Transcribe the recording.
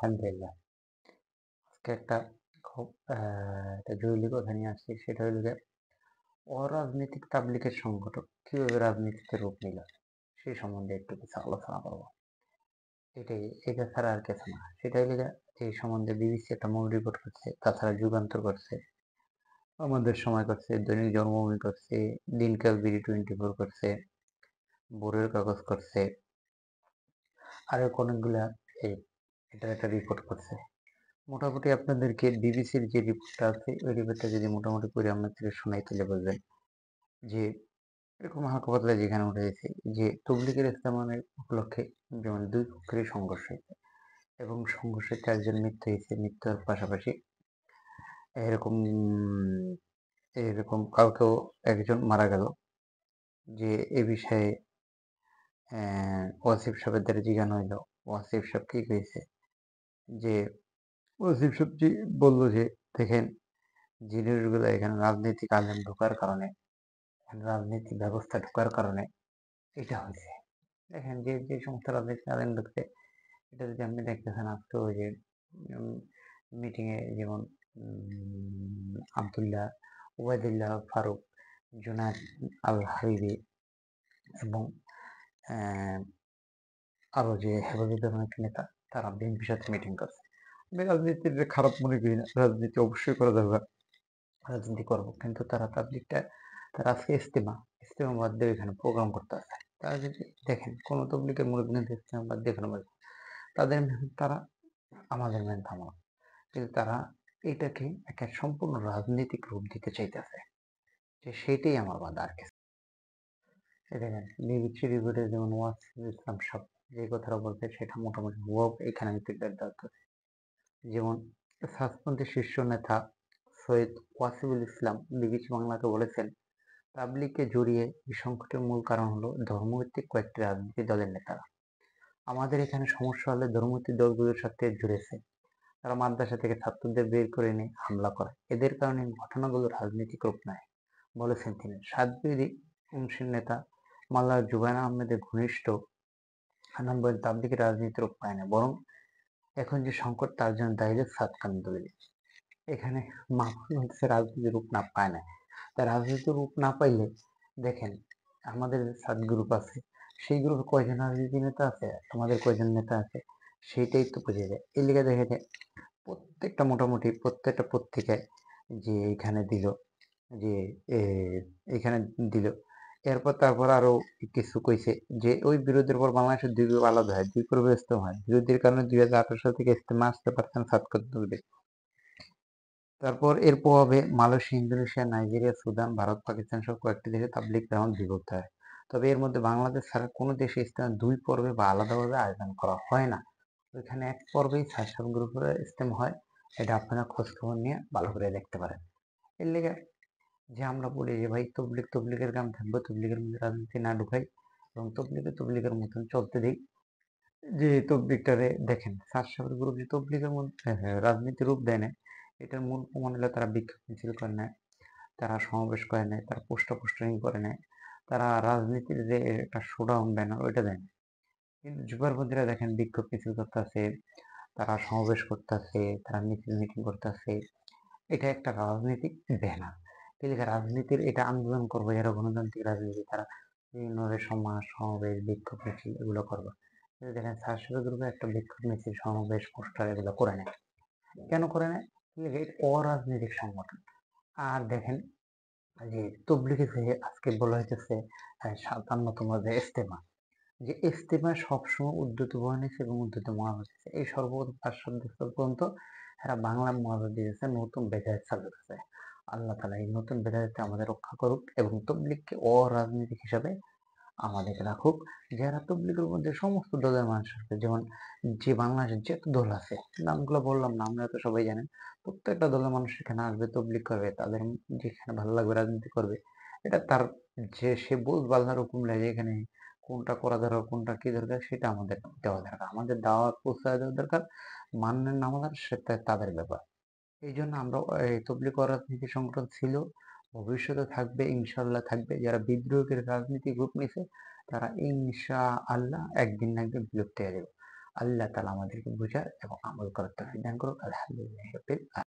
আলহামদুলিল্লাহ। আজকে একটা খুব একটা জরুরি কথা নিয়ে আসছি। সেটা হলো যে অরাজনৈতিক তাবলীগের সংগঠন কিভাবে রাজনীতিতে রূপ নিল সেই সম্বন্ধে একটু কিছু আলোচনা করব। এটা ছাড়া আর কিছু না। সেটা হলো যে এই সম্বন্ধে বিবিসি একটা মূল রিপোর্ট করছে, তাছাড়া যুগান্তর করছে, আমাদের সময় করছে, দৈনিক জন্মভূমি করছে, দিনকাল বিডি 24 করছে, ভোরের কাগজ করছে, আরো অনেকগুলা এই এটার একটা রিপোর্ট করছে। মোটামুটি আপনাদেরকে বিবিসির যে রিপোর্টটা আছে ওই রিপোর্টটা যদি মোটামুটি করে আপনাদেরকে শোনাই তাহলে বুঝবেন যে এরকম হালকা পাতলা যেখানে উঠে গেছে যে তবলিগের ইস্তেমালের উপলক্ষে যেমন দুই পক্ষেরই সংঘর্ষ হয়েছে এবং সংঘর্ষে 4 জন মৃত্যু হয়েছে। মৃত্যুর পাশাপাশি এরকম এরকম কাউকেও একজন মারা গেল। যে এ বিষয়ে ওয়াসিফ সাহেবের দ্বারা জিজ্ঞানো হইল, ওয়াসিফ সাহেব কি কইছে যে ওয়াসিফ সাহেব জি বললো যে দেখেন জিনিসগুলো এখানে রাজনৈতিক আলেম ঢোকার কারণে, রাজনীতি ব্যবস্থা ঢোকার কারণে এটা হয়েছে। দেখেন যে যে সমস্ত রাজনীতি আলেম ঢুকছে এটা যদি আপনি দেখতেছেন আজকে ওই যে মিটিং এ যেমন আবদুল্লাহ, ওবায়দুল্লাহ ফারুক, জুনায়দ আল হারিরি এবং আরো যে হেফাজতের অনেক নেতা তারা বিএনপির সাথে মিটিং করছে। আমি রাজনীতির খারাপ মনে করি না, রাজনীতি অবশ্যই করা যাবে, রাজনীতি করবো, কিন্তু তারা তাবলিগটা তারা আজকে ইস্তেমা বাদ দিয়ে এখানে প্রোগ্রাম করতে আসে। তারা যদি দেখেন কোন তবলিগের মুরব্বীদের ইস্তেমা বাদ দিয়ে এখানে তাদের তারা আমাদের মেন থামা, কিন্তু তারা এটাকে একটা সম্পূর্ণ রাজনৈতিক রূপ দিতে চাইতেছে, যে সেটাই আমার বাধা আর কিছু। দেখেন বিবিসি রিপোর্টে যেমন ওয়াসিফুল ইসলাম সাহেব যে কথাটা বলতে সেটা মোটামুটি হুবহু এখানে আমি তুলে ধরতে। যেমন সাসপেন্ডের শীর্ষ নেতা সৈয়দ ওয়াসিফুল ইসলাম বিবিসি বাংলাকে বলেছেন, তাবলিগকে জড়িয়ে এই সংকটের মূল কারণ হলো ধর্মভিত্তিক কয়েকটি রাজনৈতিক দলের নেতারা। আমাদের এখানে সমস্যা হলে ধর্মভিত্তিক দলগুলোর সাথে জুড়েছে। তারা মাদ্রাসা থেকে ছাত্রদের বের করে এনে হামলা করে। এদের কারণে ঘটনাগুলো রাজনৈতিক রূপ নেয়, বলেছেন তিনি। সাতবিরী অংশীর নেতা মাল্লা জুবায়ের আহমেদের ঘনিষ্ঠ হান্নান বলেন, তাবলিগের রাজনীতির রূপ পায় না, বরং এখন যে সংকট তার জন্য দায়ী সাদ কান্দুলি। এখানে মাহফুজ হচ্ছে রাজনীতির রূপ না পায় না। তা রাজনীতির রূপ না পাইলে দেখেন আমাদের সাত গ্রুপ আছে, সেই গ্রুপে কয়জন রাজনীতি নেতা আছে, আমাদের কয়জন নেতা আছে, সেইটাই তো বুঝে যায়। এই লিগে দেখে যায় প্রত্যেকটা মোটামুটি প্রত্যেকটা পত্রিকায় যে এখানে দিল, যে এখানে দিল, এরপর তারপর আরো কিছু কইছে যে ওই বিরোধীর পর বাংলাদেশের দুই গ্রুপ আলাদা হয়, দুই গ্রুপে ইস্তেমা হয়। বিরোধীর কারণে 2018 সাল থেকে ইস্তেমা আসতে পারছেন সাতকত তুলবে। তারপর এর প্রভাবে Malaysia, Indonesia, Nigeria, Sudan, Bharat, Pakistan সহ কয়েকটি দেশে তাবলিগ তেমন বিভক্ত হয়। তবে এর মধ্যে বাংলাদেশ ছাড়া কোনো দেশে ইস্তেমা দুই পর্বে বা আলাদাভাবে আয়োজন করা হয় না। ওইখানে এক পর্বেই 6-7 গ্রুপের ইস্তেমা হয়। এটা আপনারা খোঁজ খবর নিয়ে ভালো করে দেখতে পারেন। এর লেগে যে আমরা বলি যে ভাই তবলিগের কাম থাকবে, তবলিগের মধ্যে রাজনীতি না ঢুকাই এবং তবলিগের মতন চলতে দিই। যে তবলিগটারে দেখেন 7-7 গ্রুপ যে তবলিগের মধ্যে রাজনীতি রূপ দেয় না, এটার মূল প্রমাণ হলো তারা বিক্ষোভ মিছিল করে নেয়, তারা সমাবেশ করে নেয়, তারা পোস্টারিং করে নেয়, তারা রাজনীতির যে একটা শোডাউন ব্যানার ওইটা দেয় না। কিন্তু যুগলবন্দীরা দেখেন বিক্ষোভ মিছিল করতেছে, তারা সমাবেশ করতেছে, তারা মিটিং করতেছে, এটা একটা রাজনৈতিক ব্যানার। কিন্তু রাজনীতির এটা আন্দোলন করবে, যারা গণতান্ত্রিক রাজনীতি তারা বিভিন্ন সমাজ সমাবেশ বিক্ষোভ মিছিল এগুলো করবে। কিন্তু দেখেন ছাত্র গ্রুপে একটা বিক্ষোভ মিছিল সমাবেশ পোস্টার এগুলো করে নেয়। কেন করে নেয়? অরাজনৈতিক সংগঠন। আর দেখেন যে তবলিগে যে আজকে বলা হইতেছে 57তম যে ইস্তেমা, যে ইস্তেমা সবসময় উদ্ধৃত বয়ান এবং উদ্ধৃত মহাভারত দিয়েছে। এই সর্বপ্রথম 500 বছর পর্যন্ত এরা বাংলা মহাভারত দিয়েছে, নতুন বেদায়েত চালু করেছে। আল্লাহ তাআলা এই নতুন বেদায়েত আমাদের রক্ষা করুক এবং তবলিগকে অরাজনৈতিক হিসাবে আমাদের রাখুক। যারা তবলিগের মধ্যে সমস্ত দলের মানুষ আছে, যেমন যে বাংলাদেশের যত দল আছে, নামগুলো বললাম না, আপনারা তো সবাই জানেন। প্রত্যেকটা দলের মানুষ এখানে আসবে, তবলিগ করবে, তাদের যেখানে ভালো লাগবে রাজনীতি করবে। এটা তার যে সে বুঝবে আল্লাহর হুকুম লাগে এখানে কোনটা করা দরকার, কোনটা কি দরকার, সেটা আমাদের দেওয়া দরকার, আমাদের দাওয়াত পৌঁছায় দেওয়া দরকার। মানলেন না মানলেন সেটা তাদের ব্যাপার। এই জন্য আমরা এই তবলিগ রাজনীতি সংগঠন ছিল, ভবিষ্যতে থাকবে, ইনশাল্লাহ থাকবে। যারা বিদ্রোহের রাজনীতি গ্রুপ নিছে তারা ইনশা আল্লাহ একদিন না একদিন বিলুপ্ত হয়ে যাবে। আল্লাহ তাআলা আমাদেরকে বুঝার এবং আমল করার তৌফিক দান করুন। আলহামদুলিল্লাহি রাব্বিল